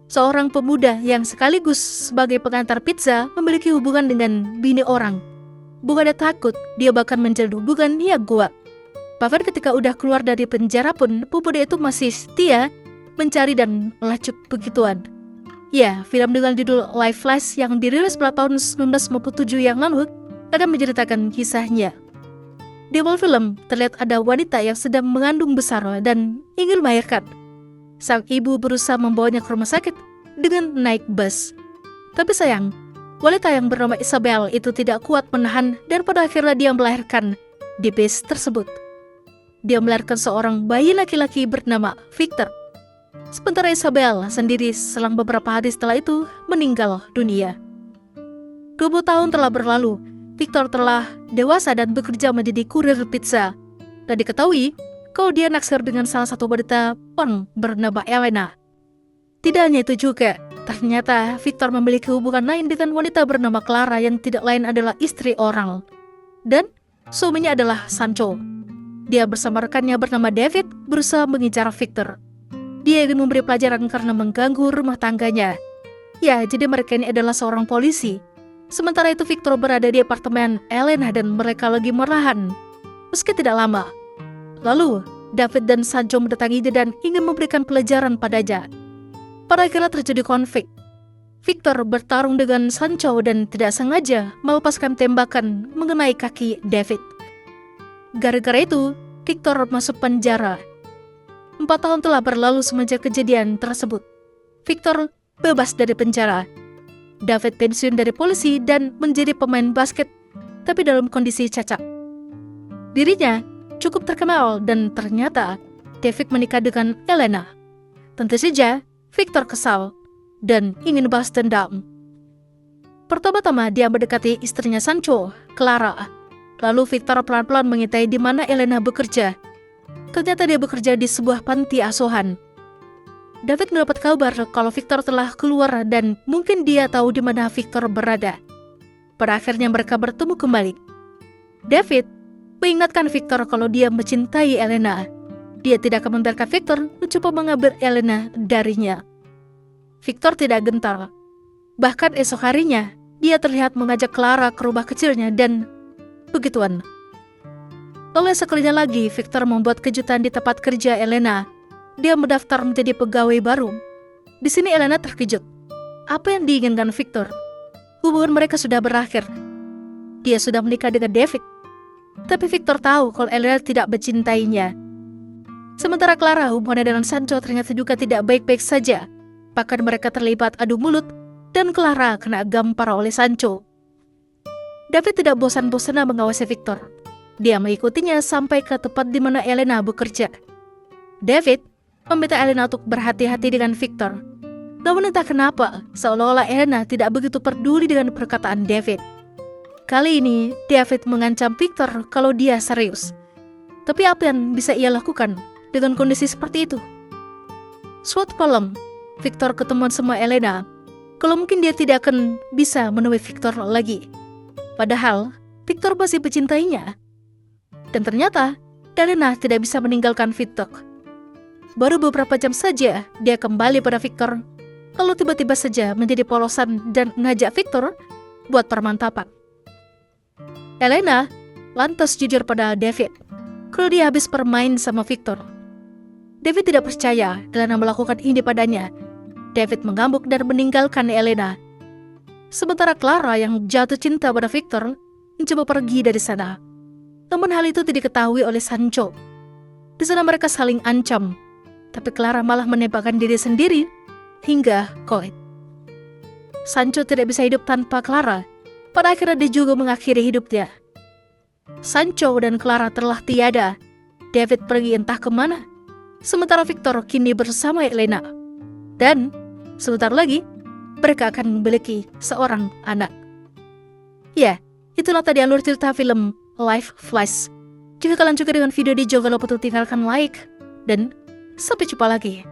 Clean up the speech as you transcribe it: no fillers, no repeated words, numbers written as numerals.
seorang pemuda yang sekaligus sebagai pengantar pizza memiliki hubungan dengan bini orang. Bukannya takut, dia bahkan menjalin hubungan yang kuat. Bahkan ketika udah keluar dari penjara pun, pemuda itu masih setia mencari dan melacak begituan. Ya, film dengan judul Life Flash yang dirilis pada tahun 1957 yang lalu akan menceritakan kisahnya. Di awal film, terlihat ada wanita yang sedang mengandung besar dan ingin melahirkan. Sang ibu berusaha membawanya ke rumah sakit dengan naik bus. Tapi sayang, wanita yang bernama Isabel itu tidak kuat menahan dan pada akhirnya dia melahirkan di bus tersebut. Dia melahirkan seorang bayi laki-laki bernama Victor. Sementara Isabel sendiri selang beberapa hari setelah itu meninggal dunia. 20 tahun telah berlalu, Victor telah dewasa dan bekerja menjadi kurir pizza. Dan diketahui kalau dia naksir dengan salah satu wanita pang bernama Elena. Tidak hanya itu juga, ternyata Victor memiliki hubungan lain dengan wanita bernama Clara yang tidak lain adalah istri orang. Dan suaminya adalah Sancho. Dia bersama rekannya bernama David berusaha mengincar Victor. Dia ingin memberi pelajaran karena mengganggu rumah tangganya. Ya, jadi mereka ini adalah seorang polisi. Sementara itu Victor berada di apartemen Elena dan mereka lagi marahan. Meski tidak lama, lalu David dan Sancho mendatanginya dan ingin memberikan pelajaran padanya. Pada akhirnya terjadi konflik. Victor bertarung dengan Sancho dan tidak sengaja melepaskan tembakan mengenai kaki David. Gara-gara itu, Victor masuk penjara. 4 tahun telah berlalu semenjak kejadian tersebut. Victor bebas dari penjara. David pensiun dari polisi dan menjadi pemain basket, tapi dalam kondisi cacat. Dirinya cukup terkenal dan ternyata David menikah dengan Elena. Tentu saja Victor kesal dan ingin balas dendam. Pertama-tama dia mendekati istrinya Sancho, Clara. Lalu Victor pelan-pelan mengintai di mana Elena bekerja. Ternyata dia bekerja di sebuah panti asuhan. David mendapat kabar kalau Victor telah keluar dan mungkin dia tahu di mana Victor berada. Pada akhirnya mereka bertemu kembali. David mengingatkan Victor kalau dia mencintai Elena. Dia tidak akan membiarkan Victor mencoba mengambil Elena darinya. Victor tidak gentar. Bahkan esok harinya, dia terlihat mengajak Clara ke rumah kecilnya dan begituan. Lalu sekalinya lagi, Victor membuat kejutan di tempat kerja Elena. Dia mendaftar menjadi pegawai baru. Di sini Elena terkejut. Apa yang diinginkan Victor? Hubungan mereka sudah berakhir. Dia sudah menikah dengan David. Tapi Victor tahu kalau Elena tidak mencintainya. Sementara Clara hubungannya dengan Sancho ternyata juga tidak baik-baik saja. Bahkan mereka terlibat adu mulut dan Clara kena gampar oleh Sancho. David tidak bosan-bosan mengawasi Victor. Dia mengikutinya sampai ke tempat di mana Elena bekerja. David meminta Elena untuk berhati-hati dengan Victor. Namun entah kenapa, seolah-olah Elena tidak begitu peduli dengan perkataan David. Kali ini, David mengancam Victor kalau dia serius. Tapi apa yang bisa ia lakukan dengan kondisi seperti itu? Suatu malam, Victor ketemuan sama Elena. Kalau mungkin dia tidak akan bisa menemui Victor lagi. Padahal, Victor masih mencintainya. Dan ternyata, Elena tidak bisa meninggalkan Victor. Baru beberapa jam saja, dia kembali pada Victor. Lalu tiba-tiba saja menjadi polosan dan mengajak Victor buat permantapan. Elena lantas jujur pada David kalau dia habis bermain sama Victor. David tidak percaya Elena melakukan ini padanya. David mengamuk dan meninggalkan Elena. Sementara Clara yang jatuh cinta pada Victor mencoba pergi dari sana. Namun hal itu tidak diketahui oleh Sancho. Di sana mereka saling ancam. Tapi Clara malah menembakkan diri sendiri hingga koit. Sancho tidak bisa hidup tanpa Clara. Pada akhirnya dia juga mengakhiri hidupnya. Sancho dan Clara telah tiada. David pergi entah kemana. Sementara Victor kini bersama Elena. Dan sebentar lagi mereka akan memiliki seorang anak. Ya, itulah tadi alur cerita film Life Flash. Jika kalian suka dengan video ini, jangan lupa untuk tinggalkan like dan sampai jumpa lagi.